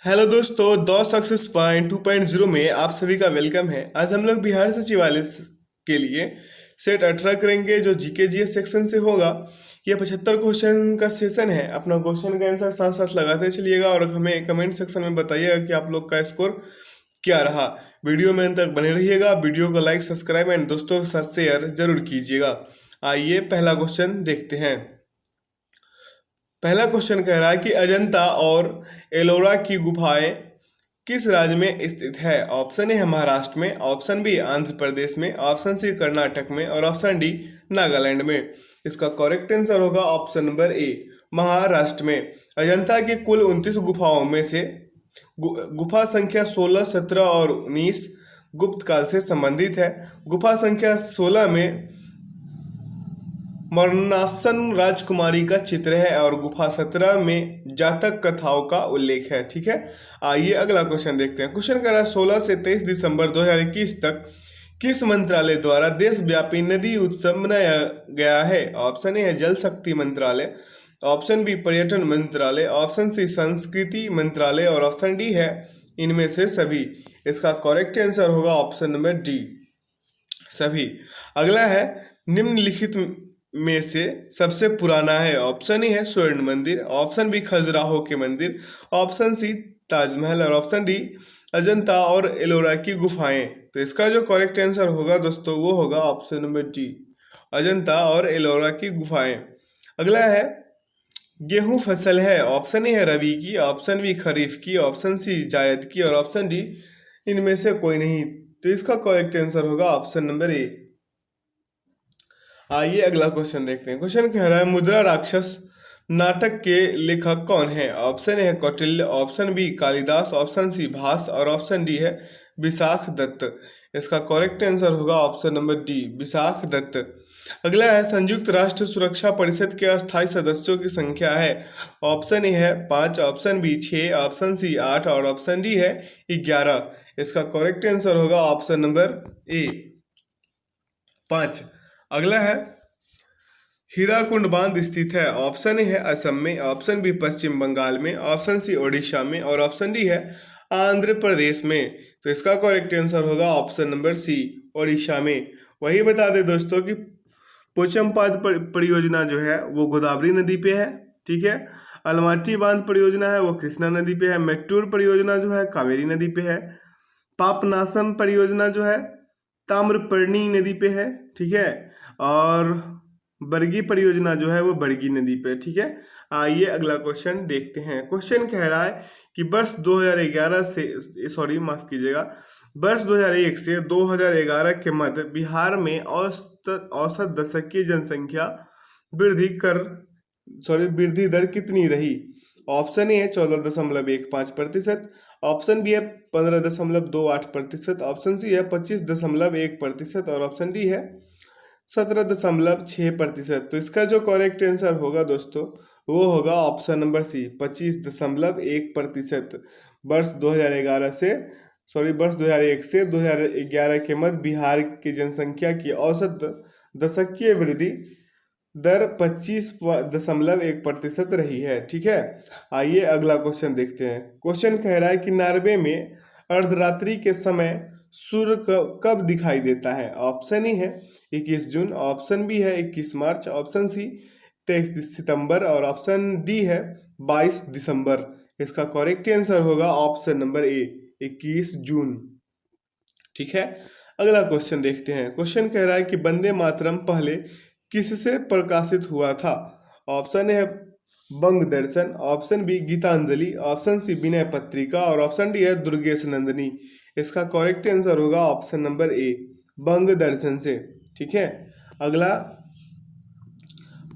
Hello दोस्तों, दो success point 2.0 में आप सभी का वेलकम है। आज हम लोग बिहार सचिवालय के लिए सेट 18 करेंगे जो जीके जीएस सेक्शन से होगा। ये 75 क्वेश्चन का सेशन है। अपना क्वेश्चन का आंसर साथ साथ लगाते चलिएगा और हमें कमेंट सेक्शन में बताइएगा कि आप लोग का स्कोर क्या रहा। वीडियो में अंत तक बने रहिएगा। वीडियो को लाइक, सब्सक्राइब एंड दोस्तों के साथ शेयर जरूर कीजिएगा। आइए पहला क्वेश्चन देखते हैं। पहला क्वेश्चन कह रहा है कि अजंता और एलोरा की गुफाएं किस राज्य में स्थित है। ऑप्शन ए है महाराष्ट्र में, ऑप्शन बी आंध्र प्रदेश में, ऑप्शन सी कर्नाटक में और ऑप्शन डी नागालैंड में। इसका करेक्ट आंसर होगा ऑप्शन नंबर ए, महाराष्ट्र में। अजंता की कुल 29 गुफाओं में से गुफा संख्या 16, 17 और 19 गुप्त काल से संबंधित है। गुफा संख्या 16 में मरणासन राजकुमारी का चित्र है और गुफा 17 में जातक कथाओं का उल्लेख है। ठीक है, आइए अगला क्वेश्चन देखते हैं। क्वेश्चन कह रहा है 16 से 23 दिसंबर 2021 तक किस मंत्रालय द्वारा देशव्यापी नदी उत्सव मनाया गया है। ऑप्शन ए है जल शक्ति मंत्रालय, ऑप्शन बी पर्यटन मंत्रालय, ऑप्शन सी संस्कृति मंत्रालय और ऑप्शन डी है इनमें से सभी। इसका करेक्ट आंसर होगा ऑप्शन नंबर डी, सभी। अगला है निम्नलिखित में से सबसे पुराना है। ऑप्शन ए है स्वर्ण मंदिर, ऑप्शन बी खजुराहो के मंदिर, ऑप्शन सी ताजमहल और ऑप्शन डी अजंता और एलोरा की गुफाएं। तो इसका जो करेक्ट आंसर होगा दोस्तों वो होगा ऑप्शन नंबर डी, अजंता और एलोरा की गुफाएं। अगला है गेहूं फसल है। ऑप्शन ए है रबी की, ऑप्शन बी खरीफ की, ऑप्शन सी जायद की और ऑप्शन डी इनमें से कोई नहीं। तो इसका करेक्ट आंसर होगा ऑप्शन नंबर ए। आइए अगला क्वेश्चन देखते हैं। क्वेश्चन कह रहा है मुद्रा राक्षस नाटक के लेखक कौन है। ऑप्शन ए है Kautilya, option B Kalidas, option C Bhasa और ऑप्शन डी है विशाख दत्त। इसका करेक्ट आंसर होगा option number D, Vishakha Datta. अगला है संयुक्त राष्ट्र सुरक्षा परिषद के अस्थायी सदस्यों की संख्या है। ऑप्शन ए है 5, ऑप्शन बी 6, ऑप्शन सी 8 और ऑप्शन डी है 11। इसका करेक्ट आंसर होगा ऑप्शन नंबर ए, 5। अगला है हीराकुंड बांध स्थित है। ऑप्शन ए है असम में, ऑप्शन बी पश्चिम बंगाल में, ऑप्शन सी ओडिशा में और ऑप्शन डी है आंध्र प्रदेश में। तो इसका करेक्ट आंसर होगा ऑप्शन नंबर सी, ओडिशा में। वही बता दें दोस्तों कि पोचमपाद परियोजना जो है वो गोदावरी नदी पे है। ठीक है, अलमाटी बांध परियोजना है वो कृष्णा नदी पे है, मेट्टूर परियोजना जो है कावेरी नदी पे है, पापनासम परियोजना जो है ताम्रपर्णी नदी पे है। ठीक है, और बरगी परियोजना जो है वो बरगी नदी पे। ठीक है, आइए अगला क्वेश्चन देखते हैं। क्वेश्चन कह रहा है कि वर्ष 2011 से माफ कीजिएगा, वर्ष 2001 से 2011 के मध्य बिहार में औसत दशकीय जनसंख्या वृद्धि दर कितनी रही। ऑप्शन ए है 14.15%, ऑप्शन बी है 15.28%, ऑप्शन सी है 25.1% और ऑप्शन डी है 17.6%। तो इसका जो करेक्ट आंसर होगा दोस्तों वो होगा ऑप्शन नंबर सी, 25.1%। वर्ष 2001 से 2011 के मध्य बिहार की जनसंख्या की औसत दशकीय वृद्धि दर 25.1% रही है। ठीक है, आइए अगला क्वेश्चन देखते हैं। क्वेश्चन कह रहा है कि नॉर्वे में अर्धरात्रि के समय सूर्य कब दिखाई देता है। ऑप्शन ए है 21 जून, ऑप्शन बी है 21 मार्च, ऑप्शन सी 23 सितंबर और ऑप्शन डी है 22 दिसंबर। इसका करेक्ट आंसर होगा ऑप्शन नंबर ए, 21 जून। ठीक है, अगला क्वेश्चन देखते हैं। क्वेश्चन कह रहा है कि वंदे मातरम पहले किससे प्रकाशित हुआ था। ऑप्शन ए है Bang Darshan, option B Gitanjali, option C Vinay Patrika और ऑप्शन डी है दुर्गेश नंदिनी। इसका करेक्ट आंसर होगा option number A, Bang Darshan से। ठीक है, अगला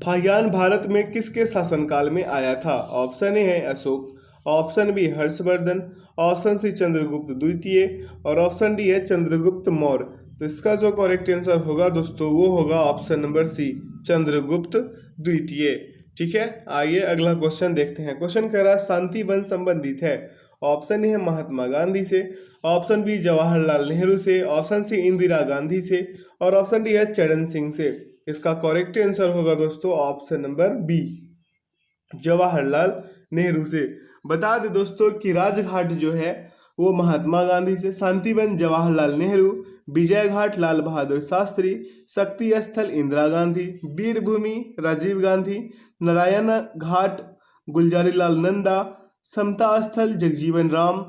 फाहियान भारत में किसके शासनकाल में आया था। ऑप्शन ए है Ashok, option B Harshvardhan, option C Chandragupta द्वितीय और ऑप्शन डी है चंद्रगुप्त मौर्य। तो इसका जो करेक्ट आंसर होगा दोस्तों वो होगा ऑप्शन नंबर सी, चंद्रगुप्त द्वितीय। ठीक है, आइए अगला क्वेश्चन देखते हैं। क्वेश्चन कह रहा है शांति वन संबंधित है। ऑप्शन ए है महात्मा गांधी से, ऑप्शन बी जवाहरलाल नेहरू से, ऑप्शन सी इंदिरा गांधी से और ऑप्शन डी है चरण सिंह से। इसका करेक्ट आंसर होगा दोस्तों option number B, Jawaharlal Nehru से। बता दें दोस्तों कि राजघाट जो है वो महात्मा गांधी से, शांतिवन जवाहरलाल नेहरू, विजय घाट लाल बहादुर शास्त्री, शक्ति स्थल इंदिरा गांधी, वीरभूमि राजीव गांधी, नारायण घाट गुलजारीलाल नंदा, समता स्थल जगजीवन राम,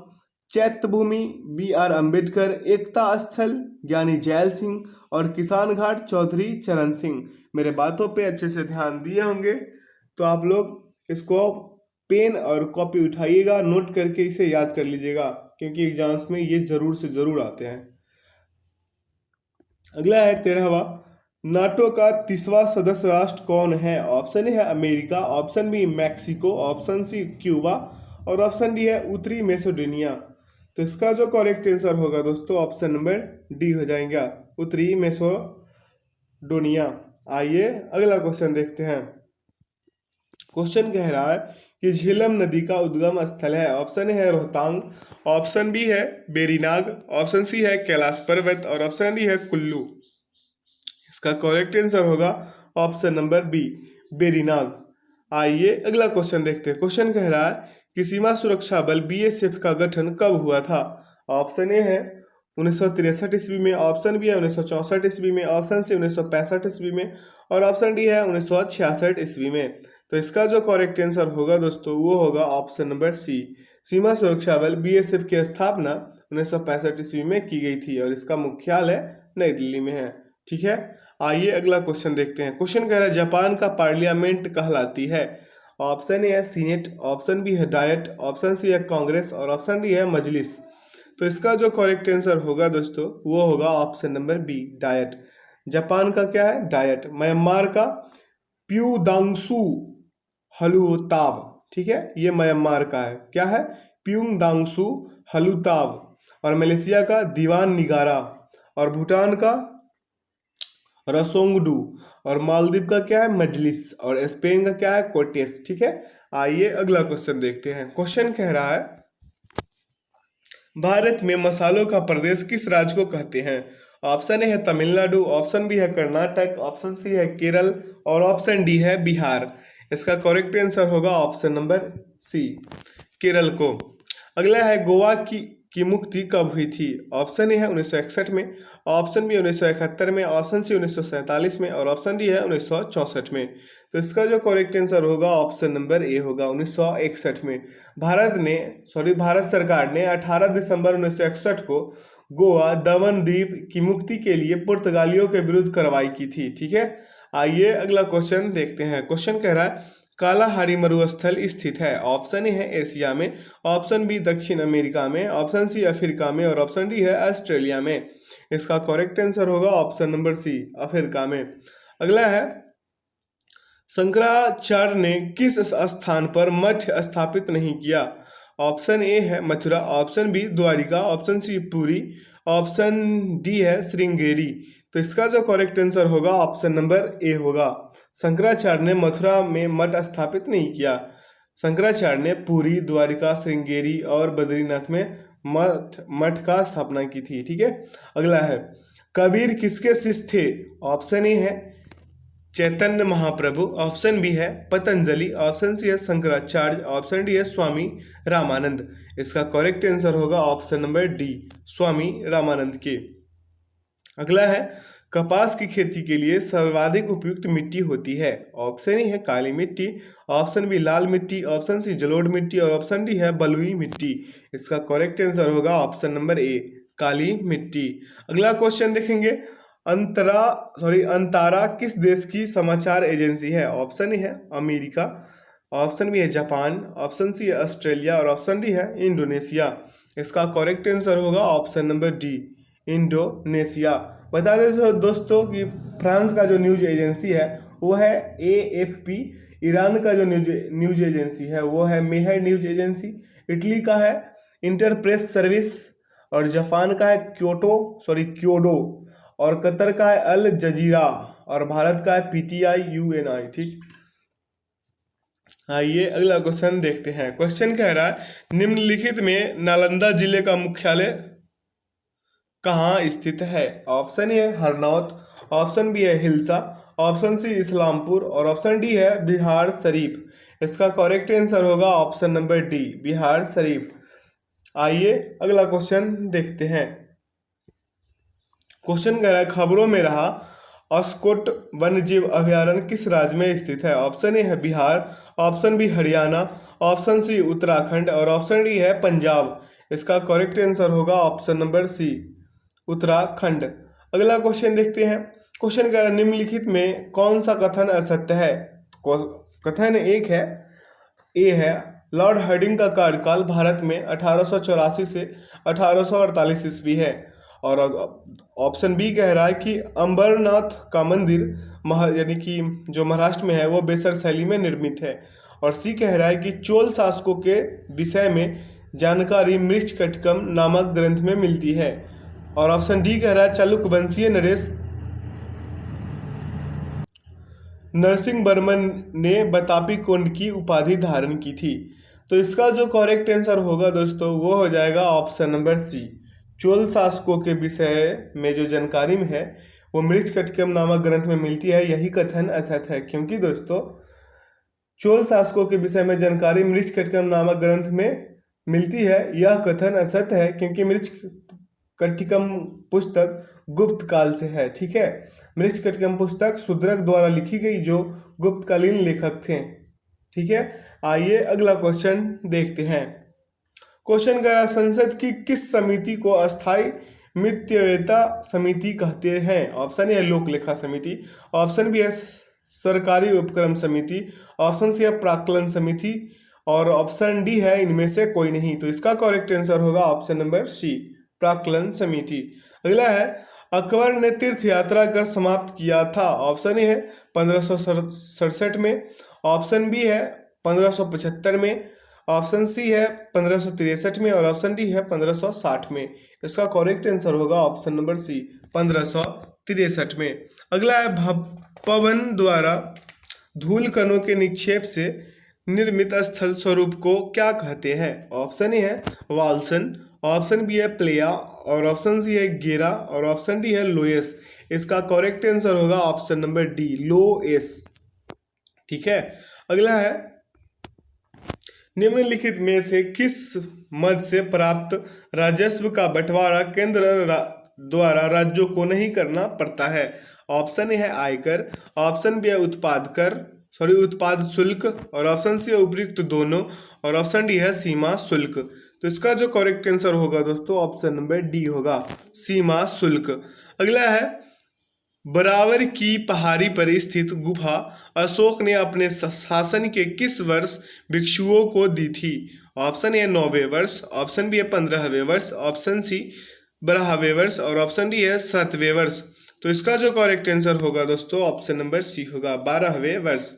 चैत्य भूमि बी आर अम्बेडकर, एकता स्थल ज्ञानी जैल सिंह और किसान घाट चौधरी चरण सिंह। मेरे बातों पे अच्छे से ध्यान दिए होंगे तो आप लोग इसको पेन और कॉपी उठाइएगा, नोट करके इसे याद कर लीजिएगा, क्योंकि एग्जाम्स में ये जरूर से जरूर आते हैं। अगला है 13वां, नाटो का 30वां सदस्य राष्ट्र कौन है? ऑप्शन ए है America, option B Mexico, option C Cuba और ऑप्शन डी है उत्तरी मैसेडोनिया। तो इसका जो करेक्ट आंसर होगा दोस्तों ऑप्शन नंबर डी हो जाएगा, उत्तरी मैसेडोनिया। आइए अगला क्वेश्चन देखते हैं। क्वेश्चन कह रहा है कि झेलम नदी का उद्गम स्थल है। ऑप्शन ए है रोहतांग, ऑप्शन बी है बेरीनाग, ऑप्शन सी है कैलाश पर्वत और ऑप्शन डी है कुल्लू। इसका करेक्ट आंसर होगा ऑप्शन नंबर बी, बेरीनाग। आइए अगला क्वेश्चन देखते हैं। क्वेश्चन कह रहा है कि सीमा सुरक्षा बल बीएसएफ का गठन कब हुआ था? ऑप्शन ए है 1963 ईस्वी में, ऑप्शन बी है 1964 ईस्वी में, ऑप्शन सी 1965 ईस्वी में और ऑप्शन डी है 1966 ईस्वी में। तो इसका जो करेक्ट आंसर होगा दोस्तों वो होगा ऑप्शन नंबर सी, सीमा सुरक्षा बल बीएसएफ की स्थापना 1965 ईस्वी में की गई थी और इसका मुख्यालय नई दिल्ली में है। ठीक है, आइए अगला क्वेश्चन देखते हैं। क्वेश्चन कह रहा है जापान का पार्लियामेंट कहलाती है। ऑप्शन ए है सीनेट, ऑप्शन बी है डायट, ऑप्शन सी है कांग्रेस और ऑप्शन डी है मजलिस। तो इसका जो करेक्ट आंसर होगा दोस्तों वो होगा option number B, Diet. Japan का क्या है? डायट। म्यांमार का प्यूदांगसू हलुताव, ठीक है, ये म्यांमार का है, क्या है? प्यूदांगसू हलुताव। और मलेशिया का दीवान निगारा और भूटान का रसोंगडू और मालदीव का क्या है? मजलिस और स्पेन का क्या है? कोटेस। ठीक है, आइए अगला क्वेश्चन देखते हैं। क्वेश्चन कह रहा है भारत में मसालों का प्रदेश किस राज्य को कहते हैं? ऑप्शन ए है तमिलनाडु, ऑप्शन बी है कर्नाटक, ऑप्शन सी है केरल और ऑप्शन डी है बिहार। इसका करेक्ट आंसर होगा ऑप्शन नंबर सी, केरल को। अगला है गोवा की मुक्ति कब हुई थी? ऑप्शन ए है 1961 में, ऑप्शन बी 1971 में, ऑप्शन सी 1947 में और ऑप्शन डी है 1964 में। तो इसका जो करेक्ट आंसर होगा ऑप्शन नंबर ए होगा, 1961 में। भारत सरकार ने 18 दिसंबर 1961 को गोवा दमन द्वीप की मुक्ति के लिए पुर्तगालियों के विरुद्ध कार्रवाई की थी। ठीक है, आइए अगला क्वेश्चन देखते हैं। क्वेश्चन कह रहा है कालाहारी मरुस्थल स्थित है। ऑप्शन ए है एशिया में, ऑप्शन बी दक्षिण अमेरिका में, ऑप्शन सी अफ्रीका में और ऑप्शन डी है ऑस्ट्रेलिया में। इसका करेक्ट आंसर होगा ऑप्शन नंबर सी, अफ्रीका में। अगला है शंकराचार्य ने किस स्थान पर मठ स्थापित नहीं किया? ऑप्शन ए है Mathura, option B Dwarika, option C Puri, option D है श्रृंगेरी। तो इसका जो करेक्ट आंसर होगा ऑप्शन नंबर ए होगा, शंकराचार्य ने मथुरा में मठ स्थापित नहीं किया। शंकराचार्य ने पुरी, द्वारिका, श्रृंगेरी और बद्रीनाथ में मठ का स्थापना की थी। ठीक है, अगला है कबीर किसके शिष्य थे? ऑप्शन ए है चैतन्य महाप्रभु, ऑप्शन बी है पतंजलि, ऑप्शन सी है शंकराचार्य, ऑप्शन डी है स्वामी रामानंद। इसका करेक्ट आंसर होगा option number D, Swami Ramanand के। अगला है कपास की खेती के लिए सर्वाधिक उपयुक्त मिट्टी होती है। ऑप्शन ए है काली मिट्टी, ऑप्शन बी लाल मिट्टी, ऑप्शन सी जलोढ़ मिट्टी और ऑप्शन डी है बलुई मिट्टी। इसका करेक्ट आंसर होगा ऑप्शन नंबर ए, काली मिट्टी। अगला क्वेश्चन देखेंगे अंतारा किस देश की समाचार एजेंसी है? ऑप्शन ए है अमेरिका, ऑप्शन बी है जापान, ऑप्शन सी है ऑस्ट्रेलिया और ऑप्शन डी है इंडोनेशिया। इसका करेक्ट आंसर होगा ऑप्शन नंबर डी, इंडोनेशिया। बता दें दोस्तों कि फ्रांस का जो न्यूज एजेंसी है वो है AFP, ईरान का जो न्यूज एजेंसी है वो है मेहर न्यूज एजेंसी, इटली का है इंटरप्रेस सर्विस और जापान का है क्योडो और कतर का है अल जजीरा और भारत का है PTI UNI। ठीक, आइए अगला क्वेश्चन देखते हैं। क्वेश्चन कह रहा है निम्नलिखित में नालंदा जिले का मुख्यालय कहाँ स्थित है? ऑप्शन ए है हरनौत, ऑप्शन बी है हिल्सा, ऑप्शन सी इस्लामपुर और ऑप्शन डी है बिहार शरीफ। इसका करेक्ट आंसर होगा option number D, Bihar Sharif. आइए अगला क्वेश्चन देखते हैं। क्वेश्चन कह रहा है खबरों में रहा अस्कोट वन्यजीव अभयारण्य किस राज्य में स्थित है। ऑप्शन ए है Bihar, option B Haryana, option C Uttarakhand और ऑप्शन डी है पंजाब। इसका करेक्ट आंसर होगा ऑप्शन नंबर सी, उत्तराखंड। अगला क्वेश्चन देखते हैं। क्वेश्चन कह रहा है निम्नलिखित में कौन सा कथन असत्य है। कथन एक है, ए है लॉर्ड हार्डिंग का कार्यकाल भारत में 1884 से 1848 ईस्वी है। और ऑप्शन बी कह रहा है कि अंबरनाथ का मंदिर यानी कि जो महाराष्ट्र में है वो बेसर शैली में निर्मित है। और सी कह रहा है कि चोल शासकों के विषय में जानकारी मृच्छकटिकम नामक ग्रंथ में मिलती है। और ऑप्शन डी कह रहा है चालुक्य वंशीय नरेश नरसिंह वर्मन ने बतापी कुंड की उपाधि धारण की थी। तो इसका जो करेक्ट आंसर होगा दोस्तों वो हो जाएगा ऑप्शन नंबर सी, चोल शासकों के विषय में जो जानकारी में है वो मृच्छकटिकम नामक ग्रंथ में मिलती है। यही कथन असत्य है, क्योंकि दोस्तों चोल शासकों के विषय में जानकारी मृच्छकटिकम नामक ग्रंथ में मिलती है, यह कथन असत्य है, क्योंकि मृच्छकटिकम पुस्तक गुप्त काल से है। ठीक है, मृच्छकटिकम पुस्तक शूद्रक द्वारा लिखी गई जो गुप्तकालीन लेखक थे। ठीक है, आइए अगला क्वेश्चन देखते हैं। क्वेश्चन कह रहा है संसद की किस समिति को अस्थायी मितव्ययिता समिति कहते हैं। ऑप्शन ए है लोक लेखा समिति, ऑप्शन बी है सरकारी उपक्रम समिति, ऑप्शन सी है प्राक्कलन समिति और ऑप्शन डी है इनमें से कोई नहीं। तो इसका करेक्ट आंसर होगा ऑप्शन नंबर सी, प्राक्कलन समिति। अगला है अकबर ने तीर्थ यात्रा कर समाप्त किया था। ऑप्शन ए है 1567 में, ऑप्शन बी है 1575 में, ऑप्शन सी है 1563 में और ऑप्शन डी है 1560 में। इसका करेक्ट आंसर होगा ऑप्शन नंबर सी, 1563 में। अगला है पवन द्वारा धूल कणों के निक्षेप से निर्मित स्थल स्वरूप को क्या कहते हैं। ऑप्शन ए है वाल्सन, ऑप्शन बी है प्लेया और ऑप्शन सी है गेरा और ऑप्शन डी है लोएस। इसका करेक्ट आंसर होगा ऑप्शन नंबर डी, लोएस। ठीक है, अगला है निम्नलिखित में से किस मद से प्राप्त राजस्व का बंटवारा केंद्र द्वारा राज्यों को नहीं करना पड़ता है। ऑप्शन ए है आयकर, ऑप्शन बी है उत्पाद शुल्क और ऑप्शन सी है उपयुक्त दोनों और ऑप्शन डी है सीमा शुल्क। तो इसका जो करेक्ट आंसर होगा दोस्तों ऑप्शन नंबर डी होगा, सीमा शुल्क। अगला है बराबर की पहाड़ी पर स्थित गुफा अशोक ने अपने शासन के किस वर्ष भिक्षुओं को दी थी। ऑप्शन ए 9वें वर्ष, ऑप्शन बी है 15वें वर्ष, ऑप्शन सी 12वें वर्ष और ऑप्शन डी है 7वें वर्ष। तो इसका जो करेक्ट आंसर होगा दोस्तों ऑप्शन नंबर सी होगा, 12वें वर्ष।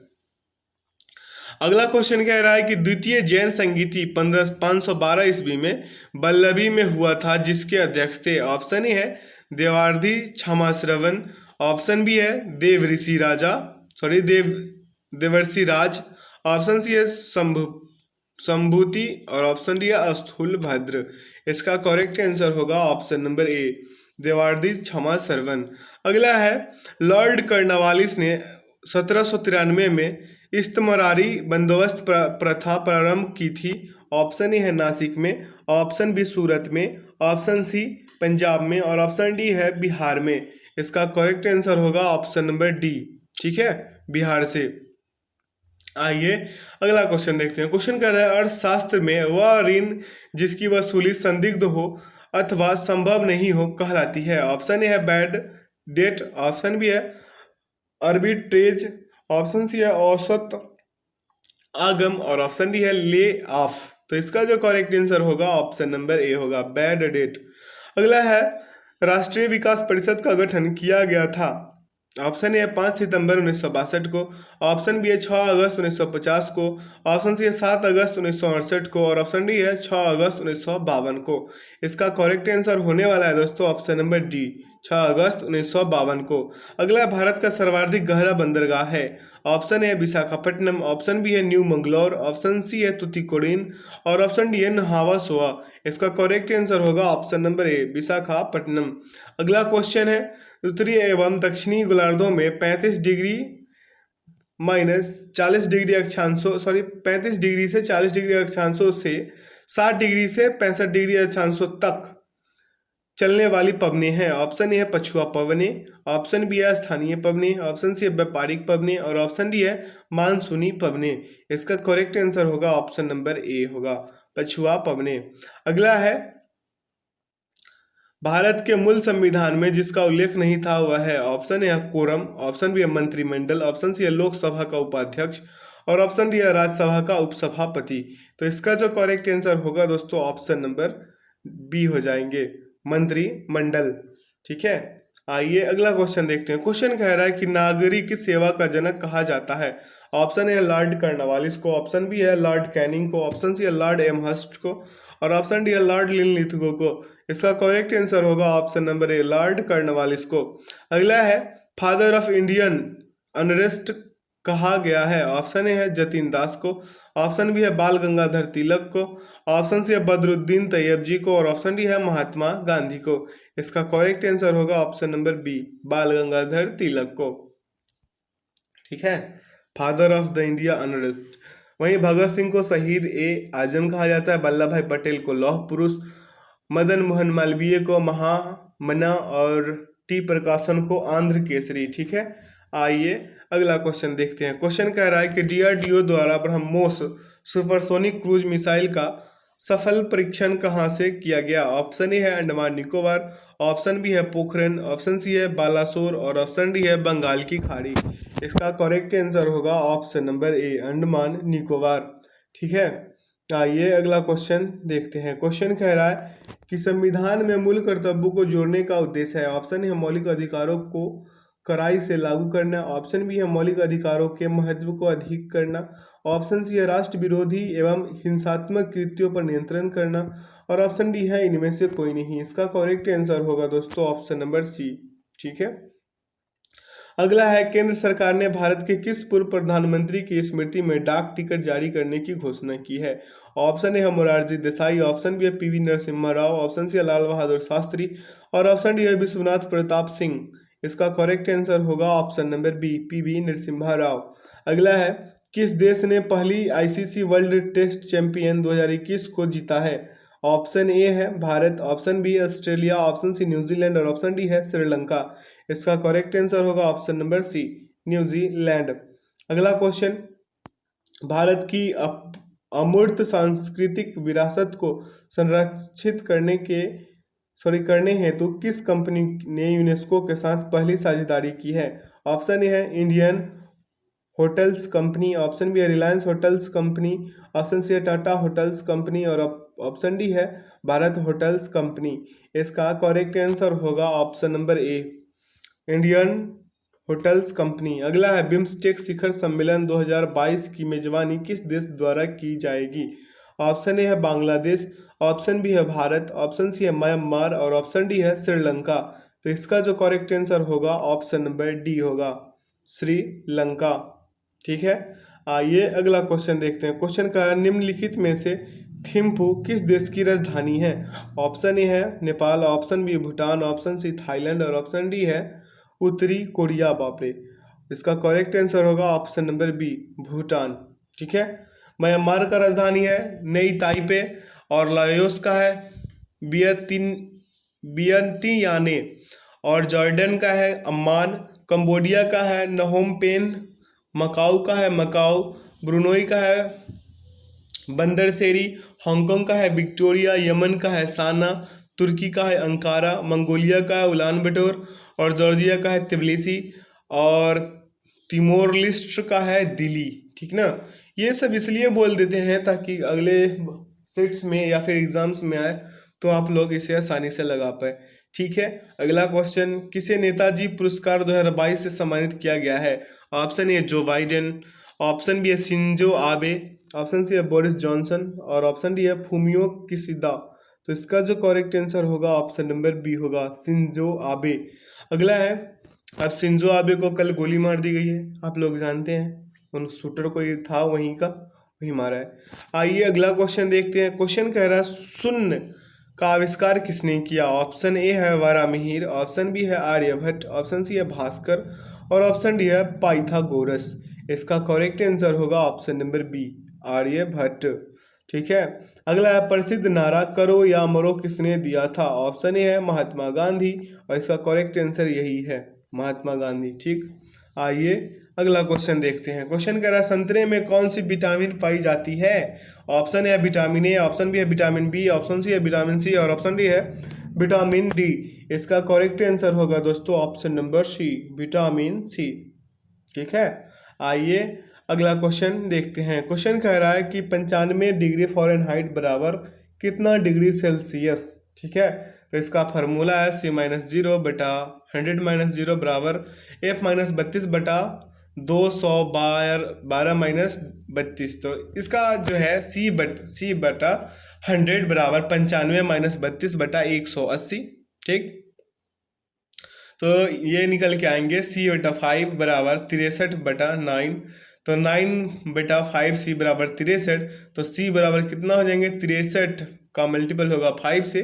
अगला क्वेश्चन कह रहा है कि द्वितीय जैन संगीति 512 ईस्वी में वल्लभी में हुआ था, जिसके अध्यक्ष थे। ऑप्शन ए है देवार्धी क्षमाश्रवण, ऑप्शन बी है देवर्षि राज, ऑप्शन सी है संभूति और ऑप्शन डी है स्थूल भद्र। इसका करेक्ट आंसर होगा ऑप्शन नंबर ए, देवार्धी क्षमाश्रवण। अगला है लॉर्ड कर्नवालिस ने 1793 में इस्तमरारी बंदोबस्त प्रथा प्रारंभ की थी। ऑप्शन ए है नासिक में, ऑप्शन बी सूरत में, ऑप्शन सी पंजाब में और ऑप्शन डी है बिहार में। इसका करेक्ट आंसर होगा ऑप्शन नंबर डी। ठीक है, बिहार से। आइए अगला क्वेश्चन देखते हैं। क्वेश्चन कर रहा है अर्थशास्त्र में वह ऋण जिसकी वसूली संदिग्ध हो अथवा संभव नहीं हो कहलाती है। ऑप्शन ए है बैड डेट, ऑप्शन बी है आर्बिट्रेज, ऑप्शन सी है औसत आगम और ऑप्शन डी है ले ऑफ। तो इसका जो करेक्ट आंसर होगा ऑप्शन नंबर ए होगा, बैड डेट। अगला है राष्ट्रीय विकास परिषद का गठन किया गया था। ऑप्शन ए है 5 सितंबर 1962 को, ऑप्शन बी है 6 अगस्त 1950 को, ऑप्शन सी है 7 अगस्त 1968 को और ऑप्शन डी है 6 अगस्त 1952 को। इसका करेक्ट आंसर होने वाला है दोस्तों ऑप्शन नंबर डी, 6 अगस्त 1952 को। अगला भारत का सर्वाधिक गहरा बंदरगाह है। ऑप्शन ए है विशाखापट्टनम, ऑप्शन बी है न्यू मंगलौर, ऑप्शन सी है तुतिकोरिन और ऑप्शन डी है नहावा सोआ। इसका करेक्ट आंसर होगा ऑप्शन नंबर ए, विशाखापट्टनम। अगला क्वेश्चन है उत्तरी एवं दक्षिणी गोलार्धों में 35 डिग्री माइनस 40 डिग्री अक्षांशों 35 डिग्री से 40 डिग्री अक्षांशों से 60 डिग्री से 65 डिग्री अक्षांशों तक चलने वाली पवनें हैं। ऑप्शन ए है पछुआ पवनें, ऑप्शन बी है स्थानीय पवनें, ऑप्शन सी है व्यापारिक पवनें और ऑप्शन डी है मानसूनी पवनें। इसका करेक्ट आंसर होगा ऑप्शन नंबर ए होगा पछुआ पवनें। अगला है भारत के मूल संविधान में जिसका उल्लेख नहीं था वह है। ऑप्शन ए है कोरम, ऑप्शन बी है मंत्रिमंडल, ऑप्शन सी है लोकसभा का उपाध्यक्ष और ऑप्शन डी है राज्यसभा का उपसभापति। तो इसका जो करेक्ट आंसर होगा दोस्तों ऑप्शन नंबर बी हो जाएंगे मंत्रिमंडल। ठीक है, आइए अगला क्वेश्चन देखते हैं। क्वेश्चन कह रहा है कि नागरिक सेवा का जनक कहा जाता है। ऑप्शन ए है लॉर्ड कर्नवालिस को, ऑप्शन बी है लॉर्ड कैनिंग को, ऑप्शन सी है लॉर्ड एमहर्स्ट को और ऑप्शन डी है लॉर्ड लिनलिथगो को। इसका करेक्ट आंसर होगा ऑप्शन नंबर ए लॉर्ड कर्नवालिस को। अगला है फादर ऑफ इंडियन अनरेस्ट कहा गया है। ऑप्शन ए है जतिन दास को, ऑप्शन बी है बाल गंगाधर तिलक को, ऑप्शन सी है बदरुद्दीन तैयब जी को और ऑप्शन डी है महात्मा गांधी को। इसका करेक्ट आंसर होगा ऑप्शन नंबर बी बाल गंगाधर तिलक को। ठीक है, father of the India unrest. वहीं भगत सिंह को शहीद ए आजम कहा जाता है, वल्लभ भाई पटेल को लौह पुरुष, मदन मोहन मालवीय को महामना और टी प्रकाशन को आंध्र केसरी। ठीक है, आइए अगला क्वेश्चन देखते हैं। क्वेश्चन कह रहा है कि डीआरडीओ द्वारा ब्रह्मोस सुपरसोनिक क्रूज मिसाइल का सफल परीक्षण कहाँ से किया गया। ऑप्शन ए है अंडमान निकोबार, ऑप्शन बी है पोखरन, ऑप्शन सी है बालासोर और ऑप्शन डी है बंगाल की खाड़ी। इसका करेक्ट आंसर होगा ऑप्शन नंबर ए अंडमान निकोबार। ठीक है, आइए अगला क्वेश्चन देखते हैं। क्वेश्चन कह रहा है कि संविधान में मूल कर्तव्यों को जोड़ने का उद्देश्य है। ऑप्शन है मौलिक अधिकारों को कड़ाई से लागू करना, ऑप्शन बी है मौलिक अधिकारों के महत्व को अधिक करना, ऑप्शन सी है राष्ट्र विरोधी एवं हिंसात्मक कृत्यों पर नियंत्रण करना और ऑप्शन डी है इनमें से कोई नहीं। इसका करेक्ट आंसर होगा दोस्तों ऑप्शन नंबर सी। ठीक है, अगला है केंद्र सरकार ने भारत के किस पूर्व प्रधानमंत्री की स्मृति में डाक टिकट जारी करने की घोषणा की है। ऑप्शन ए है मोरारजी देसाई, ऑप्शन बी है PV Narasimha Rao, option C है लाल बहादुर शास्त्री और ऑप्शन डी है विश्वनाथ प्रताप सिंह। इसका करेक्ट आंसर होगा option number B PV Narasimha Rao. अगला है किस देश ने पहली आईसीसी वर्ल्ड टेस्ट चैंपियन 2021 को जीता है। ऑप्शन ए है Bharat, option B Australia, option C New Zealand और ऑप्शन डी है श्रीलंका। इसका करेक्ट आंसर होगा ऑप्शन नंबर सी न्यूजीलैंड। अगला क्वेश्चन, भारत की अमूर्त सांस्कृतिक विरासत को संरक्षित करने हेतु किस कंपनी ने यूनेस्को के साथ पहली साझेदारी की है। ऑप्शन ए है Indian hotels company, option B है Reliance hotels company, option C है टाटा होटल्स कंपनी और ऑप्शन डी है भारत होटल्स कंपनी। इसका करेक्ट आंसर होगा option number A Indian hotels company. अगला है बिम्स्टेक शिखर सम्मेलन 2022 की मेजबानी किस देश द्वारा की जाएगी। ऑप्शन ए है बांग्लादेश, ऑप्शन बी है भारत, ऑप्शन सी है म्यांमार और ऑप्शन डी है श्रीलंका। तो इसका जो करेक्ट आंसर होगा ऑप्शन नंबर डी होगा श्रीलंका। ठीक है, आइए अगला क्वेश्चन देखते हैं। क्वेश्चन का निम्नलिखित में से थिम्पू किस देश की राजधानी है। ऑप्शन ए है Nepal, option B Bhutan, option C Thailand और ऑप्शन डी है उत्तरी कोरिया। बाप रे, इसका करेक्ट आंसर होगा ऑप्शन नंबर बी भूटान। ठीक है, म्यांमार का राजधानी है नई ताइपे और लाओस का है वियंतियाने और जॉर्डन का है अम्मान, कंबोडिया का है नहोम पेन, मकाऊ का है मकाऊ, ब्रुनोई का है बंदरसेरी, हांगकांग का है विक्टोरिया, यमन का है साना, तुर्की का है अंकारा, मंगोलिया का है उलान बटोर और जॉर्जिया का है तिब्लिसी और तिमोर लिस्ट का है दिल्ली। ठीक ना, ये सब इसलिए बोल देते हैं ताकि अगले सेट्स में या फिर एग्जाम्स में आए तो आप लोग इसे आसानी से लगा पाए। ठीक है, अगला क्वेश्चन, किसे नेताजी पुरस्कार 2022 से सम्मानित किया गया है। Option A Joe Biden, option B है शिंजो आबे, ऑप्शन सी है बोरिस जॉनसन और ऑप्शन डी है फूमियो किशिदा। तो इसका जो करेक्ट आंसर होगा ऑप्शन नंबर बी होगा शिंजो आबे। अगला है, अब शिंजो आबे को कल गोली मार दी गई है, आप लोग जानते हैं, उन शूटर को ये था वहीं का, वही मारा है। आइए अगला क्वेश्चन देखते हैं। क्वेश्चन कह रहा है शून्य का आविष्कार किसने किया? ऑप्शन ए है वारामिहिर, ऑप्शन बी है आर्यभट्ट, ऑप्शन सी है भास्कर और ऑप्शन डी है पाइथागोरस। इसका करेक्ट आंसर होगा ऑप्शन नंबर बी, आर्यभट्ट। ठीक है। अगला है प्रसिद्ध नारा करो या मरो किसने दिया था? ऑप्शन ए है महात्मा गांधी और इसका करेक्ट आंसर यही है, महात्मा गांधी। ठीक, आइए अगला क्वेश्चन देखते हैं। क्वेश्चन कह रहा है संतरे में कौन सी विटामिन पाई जाती है? ऑप्शन है विटामिन ए, ऑप्शन बी है विटामिन बी, ऑप्शन सी है विटामिन सी और ऑप्शन डी है विटामिन डी। इसका करेक्ट आंसर होगा दोस्तों option number C, vitamin C. ठीक है। आइए अगला क्वेश्चन देखते हैं। क्वेश्चन कह रहा है कि 95 डिग्री फ़ारेनहाइट बराबर कितना डिग्री सेल्सियस? ठीक है। तो इसका फार्मूला है C-0 बटा 100-0 बराबर F-32/212 तो इसका जो है C बटा 100 बराबर 95-32/180। ठीक, तो ये निकल के आएंगे C/5 बराबर 63/9। तो 9/5 C बराबर 63, तो C बराबर कितना हो जाएंगे? 63 का मल्टीपल होगा 5 से,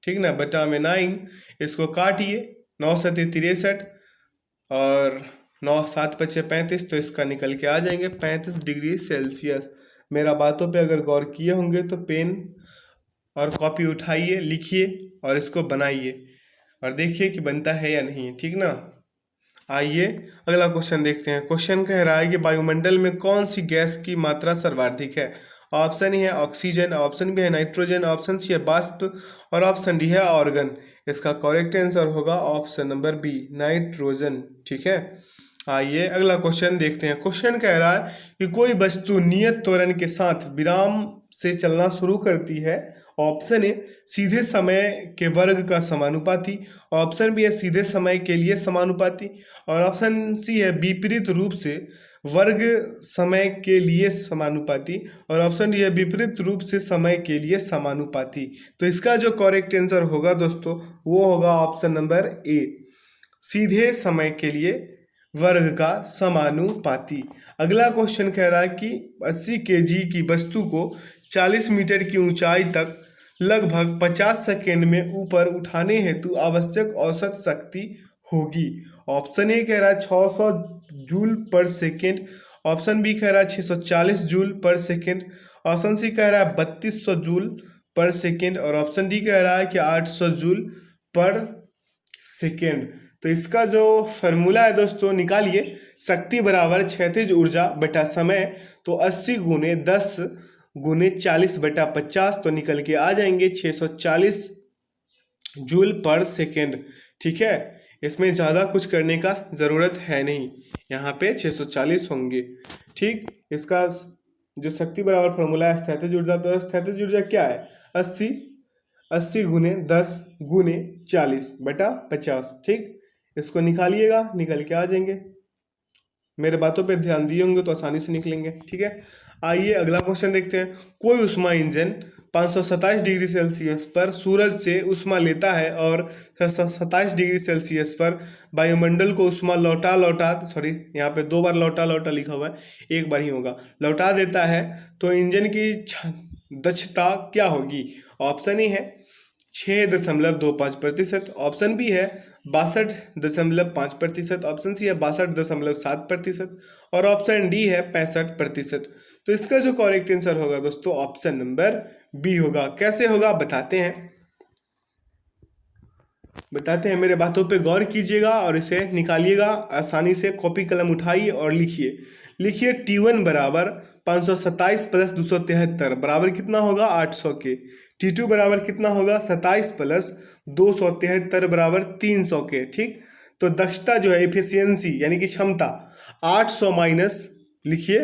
ठीक ना, बटा में 9। इसको काटिए, 9 सते 63 और 9 7 पचे 35, तो इसका निकल के आ जाएंगे 35 डिग्री सेल्सियस। मेरा बातों पे अगर गौर किए होंगे तो पेन और कॉपी उठाइए, लिखिए और इसको बनाइए और देखिए कि बनता है या नहीं। ठीक ना। आइए अगला क्वेश्चन देखते हैं। क्वेश्चन कह रहा है कि वायुमंडल में कौन सी गैस की मात्रा सर्वाधिक है? ऑप्शन ए है ऑक्सीजन, ऑप्शन बी है नाइट्रोजन, ऑप्शन सी है वाष्प और ऑप्शन डी है ऑर्गन। इसका करेक्ट आंसर होगा ऑप्शन नंबर बी, नाइट्रोजन। ठीक है। आइए अगला क्वेश्चन देखते हैं। क्वेश्चन कह रहा है कि कोई वस्तु नियत त्वरण के साथ विराम से चलना शुरू करती है। ऑप्शन ए सीधे समय के वर्ग का समानुपाती, ऑप्शन बी है सीधे समय के लिए समानुपाती और ऑप्शन सी है विपरीत रूप से वर्ग समय के लिए समानुपाती और ऑप्शन डी है विपरीत रूप से समय के लिए समानुपाती। तो इसका जो करेक्ट आंसर होगा दोस्तों वो होगा ऑप्शन नंबर ए, सीधे समय के लिए वर्ग का समानुपाती। अगला क्वेश्चन कह रहा है कि 80 केजी की वस्तु को 40 मीटर की ऊंचाई तक लगभग 50 सेकेंड में ऊपर उठाने हेतु आवश्यक औसत शक्ति होगी। ऑप्शन ए कह रहा है 600 जूल पर सेकेंड, ऑप्शन बी कह रहा है 640 जूल पर सेकेंड, ऑप्शन सी कह रहा है 3200 जूल पर सेकेंड और ऑप्शन डी कह रहा है कि 800 जूल पर सेकेंड। तो इसका जो फॉर्मूला है दोस्तों निकालिए, शक्ति बराबर क्षैतिज ऊर्जा बटा समय, तो 80 गुने 10 गुने 40 बटा 50, तो निकल के आ जाएंगे 640 जूल पर सेकेंड। ठीक है, इसमें ज़्यादा कुछ करने का ज़रूरत है नहीं, यहाँ पे 640 होंगे। ठीक, इसका जो शक्ति बराबर फॉर्मूला है स्थैतिज ऊर्जा, तो स्थैतिज ऊर्जा क्या है? 80 गुने 10 गुने 40 बटा 50। ठीक, इसको निकालिएगा, निकल के आ जाएंगे। मेरे बातों पे ध्यान दिए होंगे तो आसानी से निकलेंगे। ठीक है। आइए अगला क्वेश्चन देखते हैं। कोई ऊष्मा इंजन 527 डिग्री सेल्सियस पर सूरज से ऊष्मा लेता है और 27 डिग्री सेल्सियस पर वायुमंडल को ऊष्मा यहाँ पे 2 बार लौटा लिखा हुआ है, एक बार ही होगा, लौटा देता है, तो इंजन की दक्षता क्या होगी? ऑप्शन ए है 6.25%, ऑप्शन बी है 62.5%, ऑप्शन सी है 62.7% और ऑप्शन डी है 65%। तो इसका जो करेक्ट आंसर होगा दोस्तों ऑप्शन नंबर बी होगा। कैसे होगा बताते हैं, मेरे बातों पे गौर कीजिएगा और इसे निकालिएगा आसानी से। कॉपी कलम उठाइए और लिखिए T1 बराबर 527 प्लस 273 बराबर कितना होगा? 800 के। T2 बराबर कितना होगा? 27 प्लस 273 बराबर 300 के। ठीक, तो दक्षता जो है एफिशिएंसी यानी कि क्षमता 800 माइनस, लिखिए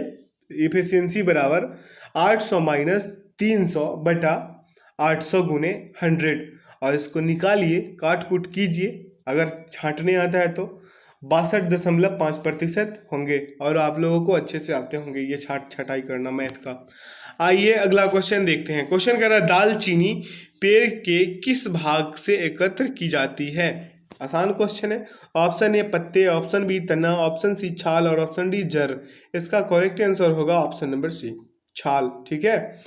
एफिशिएंसी बराबर 800 माइनस 300 बटा 800 गुने 100 और इसको निकालिए, काट कूट कीजिए, अगर छांटने आता है तो 62.5% होंगे और आप लोगों को अच्छे से आते होंगे ये छटाई करना मैथ का। आइए अगला क्वेश्चन देखते हैं। क्वेश्चन कह रहा है दालचीनी पेड़ के किस भाग से एकत्र की जाती है? आसान क्वेश्चन है। ऑप्शन ए पत्ते, ऑप्शन बी तना, ऑप्शन सी छाल और ऑप्शन डी जड़। इसका करेक्ट आंसर होगा ऑप्शन नंबर सी, छाल। ठीक है।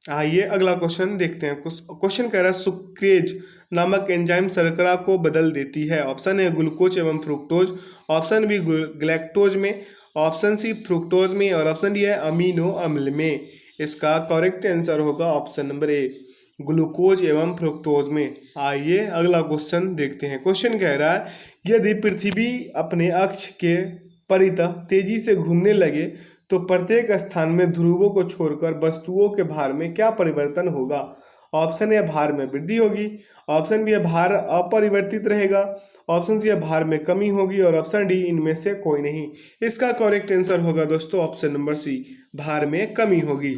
आइए अगला क्वेश्चन देखते हैं। क्वेश्चन कह रहा है सुक्रेज नामक एंजाइम शर्करा को बदल देती है। ऑप्शन ए ग्लूकोज एवं फ्रुक्टोज, ऑप्शन बी ग्लैक्टोज में, ऑप्शन सी फ्रुक्टोज में और ऑप्शन डी है अमीनो अम्ल में। इसका करेक्ट आंसर होगा ऑप्शन नंबर ए ग्लूकोज एवं फ्रुक्टोज में। आइए अगला क्वेश्चन देखते हैं। क्वेश्चन कह रहा है यदि पृथ्वी अपने अक्ष के परितः तेजी से घूमने लगे तो प्रत्येक स्थान में ध्रुवों को छोड़कर वस्तुओं के भार में क्या परिवर्तन होगा। ऑप्शन ए भार में वृद्धि होगी, ऑप्शन बी भार अपरिवर्तित रहेगा, ऑप्शन सी भार में कमी होगी और ऑप्शन डी इनमें से कोई नहीं। इसका करेक्ट आंसर होगा दोस्तों ऑप्शन नंबर सी भार में कमी होगी।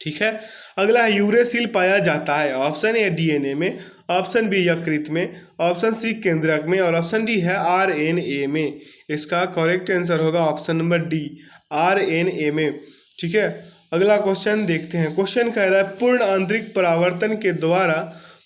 ठीक है, अगला है यूरेसिल पाया जाता है। ऑप्शन ए डीएनए में, ऑप्शन बी यकृत में, ऑप्शन सी केंद्रक में और ऑप्शन डी है आरएनए में। इसका करेक्ट आंसर होगा ऑप्शन नंबर डी आरएनए में। ठीक है, अगला क्वेश्चन देखते हैं। क्वेश्चन कह रहा है पूर्ण आंतरिक परावर्तन के द्वारा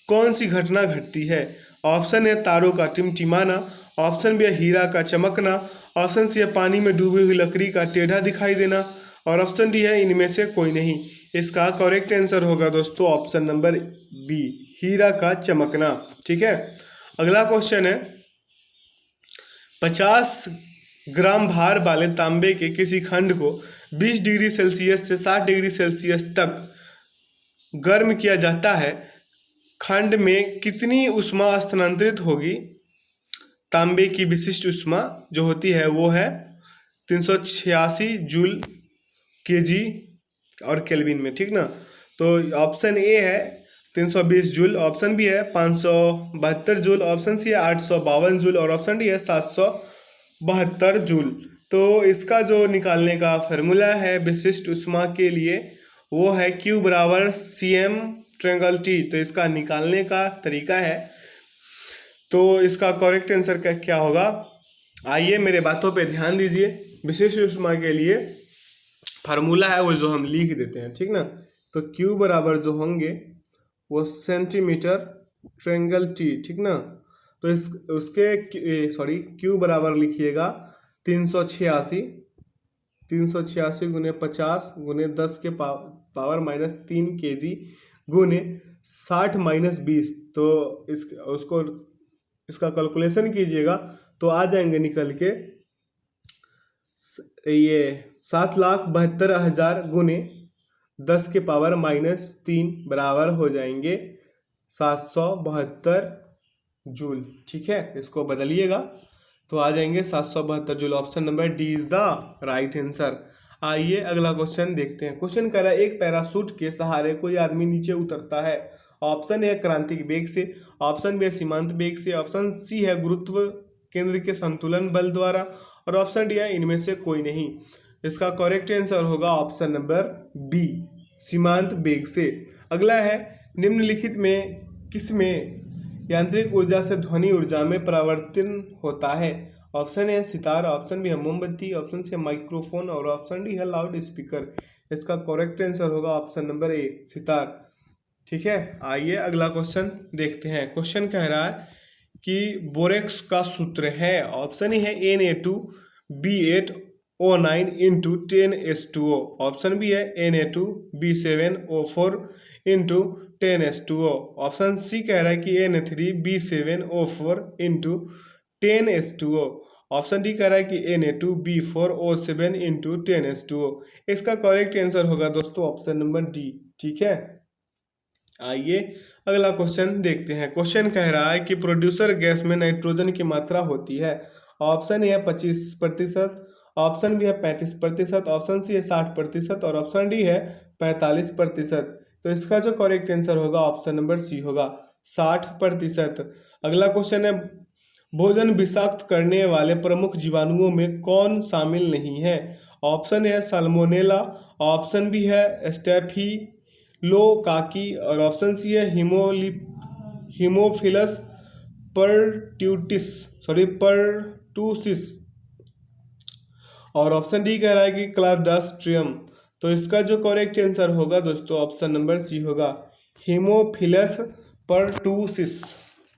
कौन सी घटना घटती है। ऑप्शन ए तारों का टिमटिमाना, ऑप्शन बी हीरा का चमकना, ऑप्शन सी है पानी में डूबी हुई लकड़ी का टेढ़ा दिखाई देना और ऑप्शन डी है इनमें से कोई नहीं। इसका करेक्ट आंसर होगा दोस्तों ऑप्शन नंबर बी हीरा का चमकना। ठीक है, अगला क्वेश्चन है 50 ग्राम भार वाले तांबे के किसी खंड को 20 डिग्री सेल्सियस से 60 डिग्री सेल्सियस तक गर्म किया जाता है। खंड में कितनी ऊष्मा स्थानांतरित होगी। तांबे की विशिष्ट ऊष्मा जो होती है वो है 386 जूल केजी और केल्विन में। ठीक ना, तो ऑप्शन ए है 320 जूल, ऑप्शन बी है 572 जूल, ऑप्शन सी है 852 जूल और ऑप्शन डी है 772 जूल। तो इसका जो निकालने का फार्मूला है विशिष्ट ऊष्मा के लिए वो है Q बराबर CM ट्रायंगल T। तो इसका निकालने का तरीका है, तो इसका करेक्ट आंसर क्या होगा। आइए मेरे बातों पे ध्यान दीजिए। विशिष्ट ऊष्मा के लिए फार्मूला है वो जो हम लिख देते हैं। ठीक ना, तो Q बराबर जो होंगे वो सेंटीमीटर ट्रायंगल T। ठीक ना, तो इस उसके Q बराबर लिखिएगा 386 गुने 50 गुने 10 के पावर माइनस 3 kg गुने 60 माइनस 20। तो इसका कैलकुलेशन कीजिएगा तो आ जाएंगे निकल के ये 7,72,000 गुने 10 के पावर माइनस 3 बराबर हो जाएंगे 772 जूल। ठीक है, इसको बदलिएगा तो आ जाएंगे 772 joule. Option number D is the right answer. आइए अगला क्वेश्चन देखते हैं। क्वेश्चन कह रहा है एक पैराशूट के सहारे कोई आदमी नीचे उतरता है। ऑप्शन ए क्रांतिक वेग से, ऑप्शन बी सीमांत वेग से, ऑप्शन सी है गुरुत्व केंद्र के संतुलन बल द्वारा और ऑप्शन डी है इनमें से कोई नहीं। इसका करेक्ट आंसर होगा ऑप्शन नंबर बी सीमांत वेग से। अगला है निम्नलिखित में किसमें यांत्रिक ऊर्जा से ध्वनि ऊर्जा में परिवर्तन होता है। Option A sitar, option B है मोमबत्ती, ऑप्शन सी है माइक्रोफोन और ऑप्शन डी है लाउड स्पीकर। इसका करेक्ट आंसर होगा ऑप्शन नंबर ए सितार। ठीक है, आइए अगला क्वेश्चन देखते हैं। क्वेश्चन कह रहा है कि बोरेक्स का सूत्र है। ऑप्शन ए है Na2B8O9 into 10H2O, option B है Na2B7O4 into 10H2O, option C कह रहा है कि Na3B7O4 into 10H2O, option D कह रहा है कि Na2B4O7 इंटू 10H2O। इसका करेक्ट आंसर होगा दोस्तों ऑप्शन नंबर डी। ठीक है, आइए अगला क्वेश्चन देखते हैं। क्वेश्चन कह रहा है कि प्रोड्यूसर गैस में नाइट्रोजन की मात्रा होती है। ऑप्शन ए है 25%, ऑप्शन बी है 35%, ऑप्शन सी है 60% और ऑप्शन डी है 45%। तो इसका जो करेक्ट आंसर होगा ऑप्शन नंबर सी होगा 60%। अगला क्वेश्चन है भोजन विषाक्त करने वाले प्रमुख जीवाणुओं में कौन शामिल नहीं है। Option A salmonella, option B है स्टेफिलोकाकी और ऑप्शन सी है हीमोफिलस पर्टूसिस और ऑप्शन डी कह रहा है कि क्लास्ट्रिडियम। तो इसका जो करेक्ट आंसर होगा दोस्तों ऑप्शन नंबर सी होगा हीमोफिलस पर्टूसिस।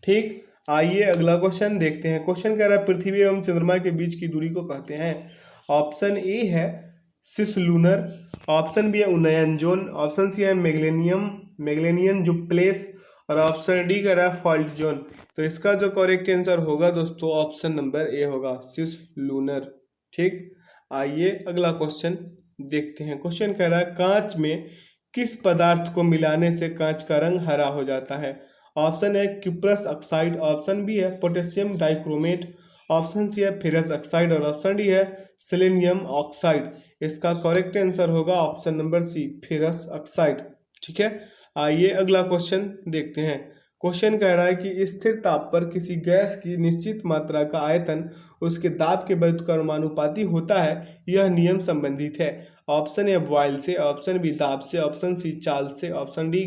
ठीक, आइए अगला क्वेश्चन देखते हैं। क्वेश्चन कह रहा है पृथ्वी एवं चंद्रमा के बीच की दूरी को कहते हैं। ऑप्शन ए है सिसलूनर, ऑप्शन बी है उन्नयन जोन, ऑप्शन सी है मैगेलियन जो प्लेस, और ऑप्शन डी कह रहा है फॉल्ट जोन। तो इसका जो करेक्ट आंसर होगा दोस्तों ऑप्शन नंबर ए होगा, सिसलूनर। ठीक, आइए अगला क्वेश्चन देखते हैं। क्वेश्चन कह रहा है कांच में किस पदार्थ को मिलाने से कांच का रंग हरा हो जाता है? ऑप्शन है क्यूप्रस ऑक्साइड, ऑप्शन बी है पोटेशियम डाइक्रोमेट, ऑप्शन सी है फेरस ऑक्साइड, और ऑप्शन डी है सेलेनियम ऑक्साइड। इसका करेक्ट आंसर होगा option number C, ferrous oxide. ठीक है, आइए अगला क्वेश्चन देखते हैं। क्वेश्चन कह रहा है कि स्थिर ताप पर किसी गैस की निश्चित मात्रा का आयतन उसके दाब के व्युत्क्रमानुपाती होता है, यह नियम संबंधित है। ऑप्शन ए बॉयल से, ऑप्शन बी दाब से, ऑप्शन सी चाल से, ऑप्शन डी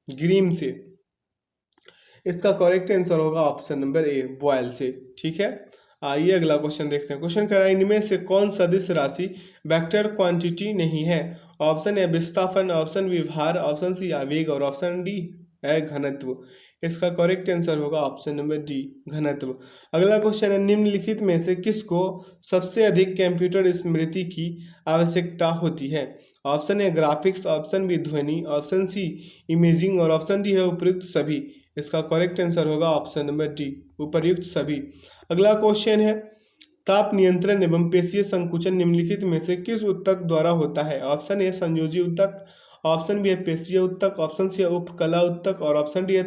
ग्रीम से। इसका करेक्ट आंसर होगा ऑप्शन नंबर ए, बॉयल से। ठीक है, आइए अगला क्वेश्चन देखते हैं। क्वेश्चन कह रहा है इनमें से कौन सदिश राशि वेक्टर क्वांटिटी नहीं है? ऑप्शन ए विस्थापन, ऑप्शन बी भार, ऑप्शन सी आवेग, और ऑप्शन डी है घनत्व। इसका करेक्ट आंसर होगा ऑप्शन नंबर डी, घनत्व। अगला क्वेश्चन है निम्नलिखित में से किसको सबसे अधिक कंप्यूटर स्मृति की आवश्यकता होती है? Option A graphics, option B ध्वनि, ऑप्शन सी इमेजिंग, और ऑप्शन डी है उपयुक्त सभी। इसका करेक्ट आंसर होगा ऑप्शन नंबर डी, उपर्युक्त सभी। अगला क्वेश्चन है ताप नियंत्रण एवं पेशीय संकुचन निम्नलिखित में से किस ऊतक द्वारा होता है? ऑप्शन ए संयोजी ऊतक, ऑप्शन बी है पेशीय ऊतक, ऑप्शन सी है उपकला ऊतक, और ऑप्शन डी है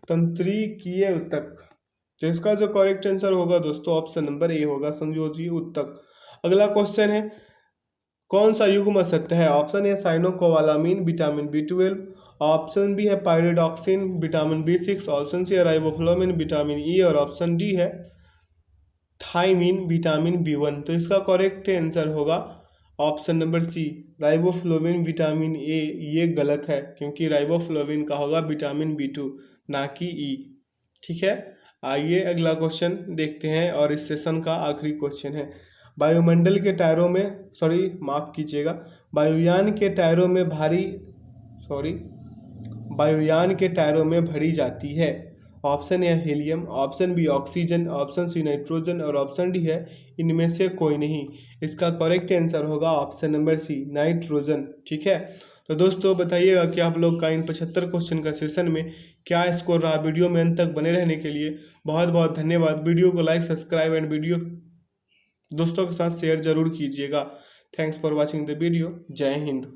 तंत्रिकीय ऊतक। तो इसका जो करेक्ट आंसर होगा दोस्तों ऑप्शन नंबर ए होगा, संयोजी ऊतक। अगला क्वेश्चन है कौन सा युग्म असत्य है? Option A cyanocobalamin vitamin B12, option B है pyridoxine vitamin B6, option C है राइबोफ्लाविन विटामिन ई, और ऑप्शन डी है थाइमिन विटामिन B1। तो इसका करेक्ट आंसर होगा option number C, riboflavin vitamin A. ये गलत है क्योंकि राइबोफ्लाविन का होगा विटामिन B2 ना कि ई। ठीक है, आइए अगला क्वेश्चन देखते हैं और इस सेशन का आखिरी क्वेश्चन है। वायुमंडल के टायरों में माफ कीजिएगा, वायुयान के टायरों में वायुयान के टायरों में भरी जाती है। Option A helium, option B oxygen, option C nitrogen, और ऑप्शन डी है इनमें से कोई नहीं। इसका करेक्ट आंसर होगा ऑप्शन नंबर सी, नाइट्रोजन। ठीक है, तो दोस्तों बताइएगा कि आप लोग का इन 75 क्वेश्चन का सेशन में क्या स्कोर रहा। वीडियो में अंत तक बने रहने के लिए बहुत बहुत धन्यवाद। वीडियो को लाइक, सब्सक्राइब एंड वीडियो दोस्तों के साथ शेयर जरूर कीजिएगा। Thanks for watching the video. जय हिंद।